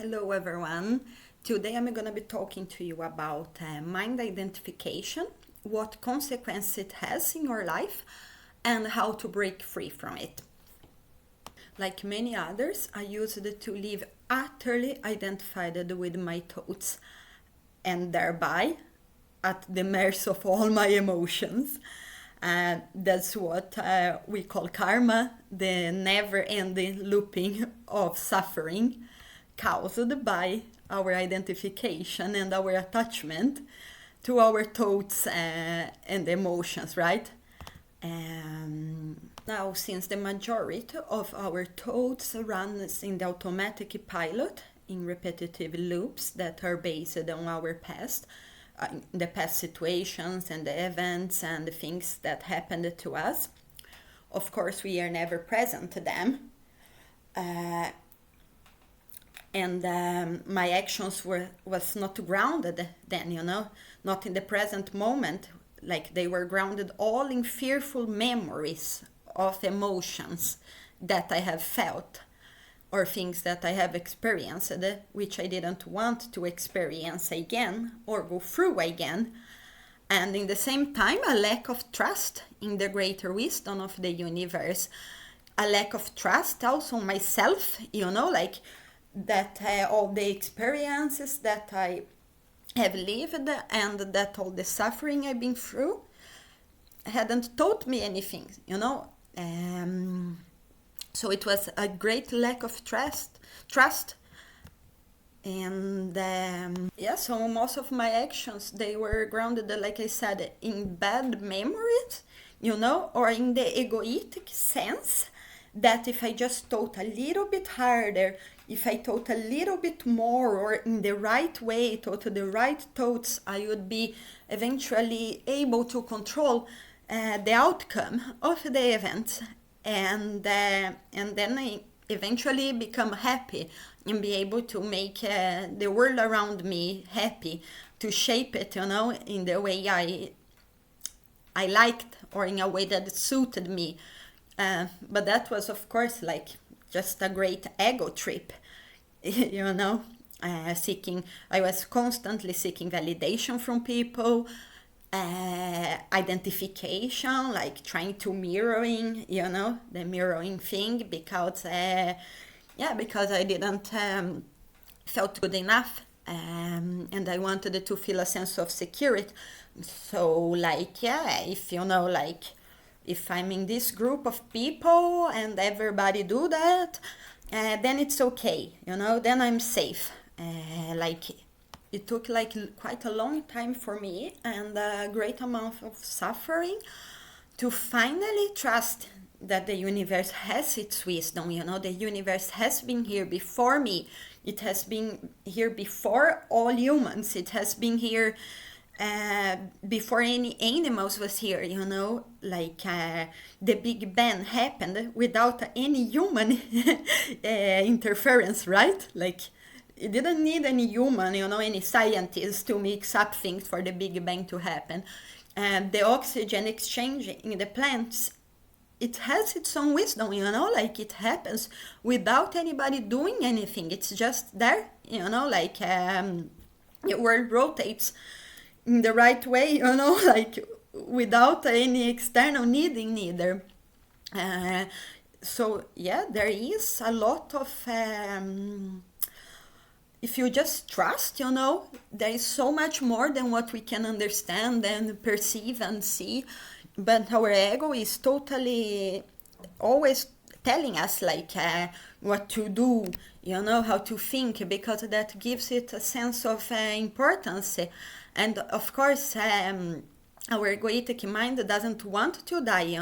Hello, everyone. Today I'm going to be talking to you about mind identification, what consequences it has in your life, and how to break free from it. Like many others, I used it to live utterly identified with my thoughts and thereby at the mercy of all my emotions. That's what we call karma, the never ending looping of suffering caused by our identification and our attachment to our thoughts and emotions, right? Now, since the majority of our thoughts runs in the automatic pilot in repetitive loops that are based on our past, the past situations and the events and the things that happened to us, of course, we are never present to them. And my actions was not grounded then, not in the present moment, like they were grounded all in fearful memories of emotions that I have felt or things that I have experienced which I didn't want to experience again or go through again. And in the same time, a lack of trust in the greater wisdom of the universe, a lack of trust also in myself, like that all the experiences that I have lived and that all the suffering I've been through hadn't taught me anything, so it was a great lack of trust. And so most of my actions, they were grounded, like I said, in bad memories, or in the egoistic sense that if I just thought a little bit harder, if I thought a little bit more or in the right way, thought the right thoughts, I would be eventually able to control the outcome of the event, and then I eventually become happy and be able to make the world around me happy, to shape it, in the way I liked or in a way that suited me. But that was, of course, like just a great ego trip, I was constantly seeking validation from people, identification, like trying to mirroring, the mirroring thing, because I didn't felt good enough, and I wanted to feel a sense of security. So, if I'm in this group of people and everybody do that, then it's okay, then I'm safe. It took quite a long time for me and a great amount of suffering to finally trust that the universe has its wisdom. The universe has been here before me. It has been here before all humans. It has been here before any animals was here, the Big Bang happened without any human interference, right? It didn't need any human, any scientist to mix up things for the Big Bang to happen. And the oxygen exchange in the plants, it has its own wisdom, it happens without anybody doing anything. It's just there, the world rotates in the right way, without any external needing neither. There is a lot of if you just trust, there is so much more than what we can understand and perceive and see. But our ego is totally always telling us what to do, how to think, because that gives it a sense of importance. And of course, our egoic mind doesn't want to die,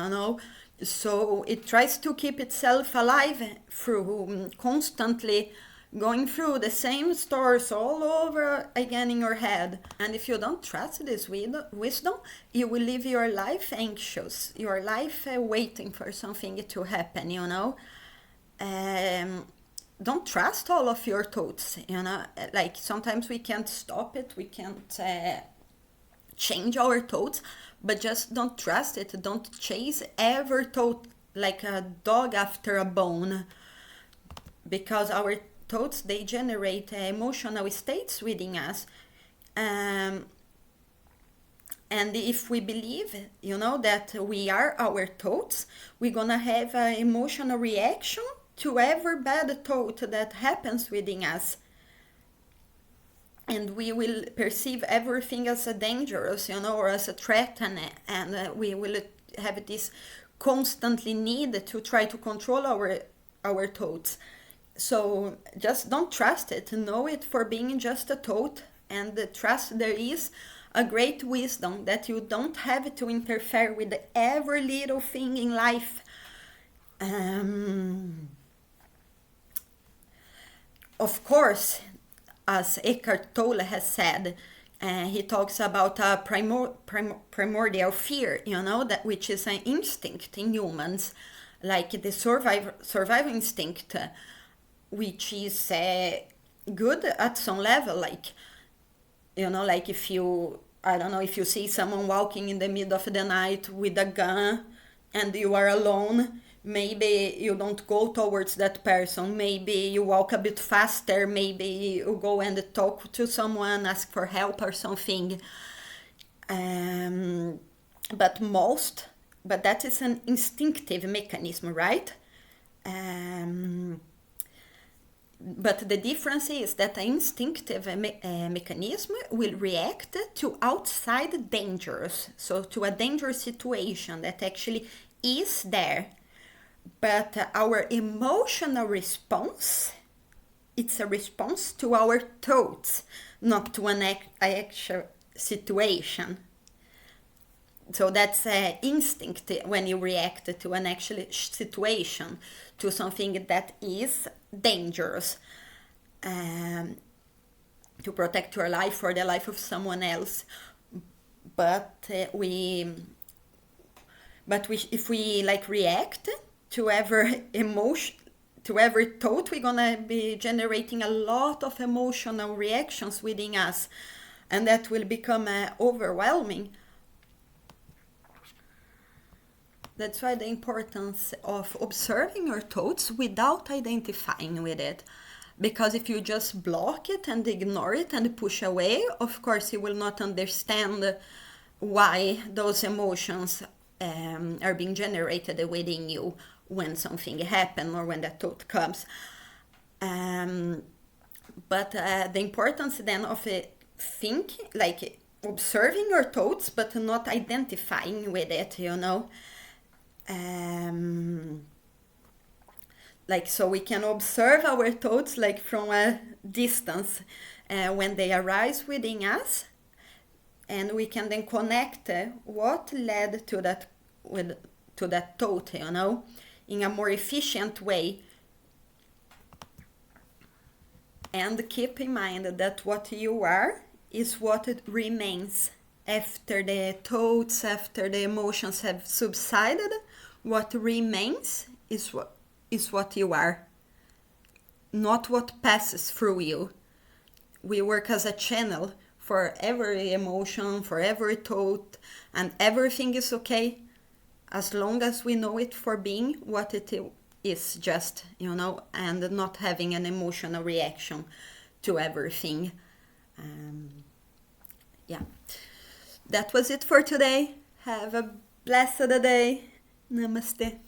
so it tries to keep itself alive through constantly going through the same stories all over again in your head. And if you don't trust this wisdom, you will live your life anxious, your life waiting for something to happen, don't trust all of your thoughts, sometimes we can't stop it, we can't change our thoughts, but just don't trust it. Don't chase every thought like a dog after a bone, because our thoughts, they generate emotional states within us. And if we believe, that we are our thoughts, we're gonna have an emotional reaction to every bad thought that happens within us. And we will perceive everything as a dangerous, or as a threat, and we will have this constantly need to try to control our thoughts. So just don't trust it. Know it for being just a thought, and trust there is a great wisdom that you don't have to interfere with every little thing in life. Of course, as Eckhart Tolle has said, he talks about a primordial fear, that which is an instinct in humans, like the survival instinct, which is good at some level. Like, like if you, I don't know, if you see someone walking in the middle of the night with a gun and you are alone, maybe you don't go towards that person. Maybe you walk a bit faster. Maybe you go and talk to someone, ask for help or something. But that is an instinctive mechanism, right? But the difference is that an instinctive mechanism will react to outside dangers, so to a dangerous situation that actually is there. But our emotional response, it's a response to our thoughts, not to an actual situation. So that's instinct when you react to an actual situation, to something that is dangerous, to protect your life or the life of someone else. But if we like react to every emotion, to every thought, we're gonna be generating a lot of emotional reactions within us, and that will become overwhelming. That's why the importance of observing your thoughts without identifying with it. Because if you just block it and ignore it and push away, of course you will not understand why those emotions are being generated within you when something happens or when that thought comes. But the importance then of thinking, like observing your thoughts, but not identifying with it, like, so we can observe our thoughts like from a distance when they arise within us, and we can then connect what led to that thought, in a more efficient way. And keep in mind that what you are is what it remains after the thoughts, after the emotions have subsided. What remains is what you are, not what passes through you. We work as a channel for every emotion, for every thought, and everything is okay as long as we know it for being what it is, just, and not having an emotional reaction to everything. Yeah, that was it for today. Have a blessed day. Namaste.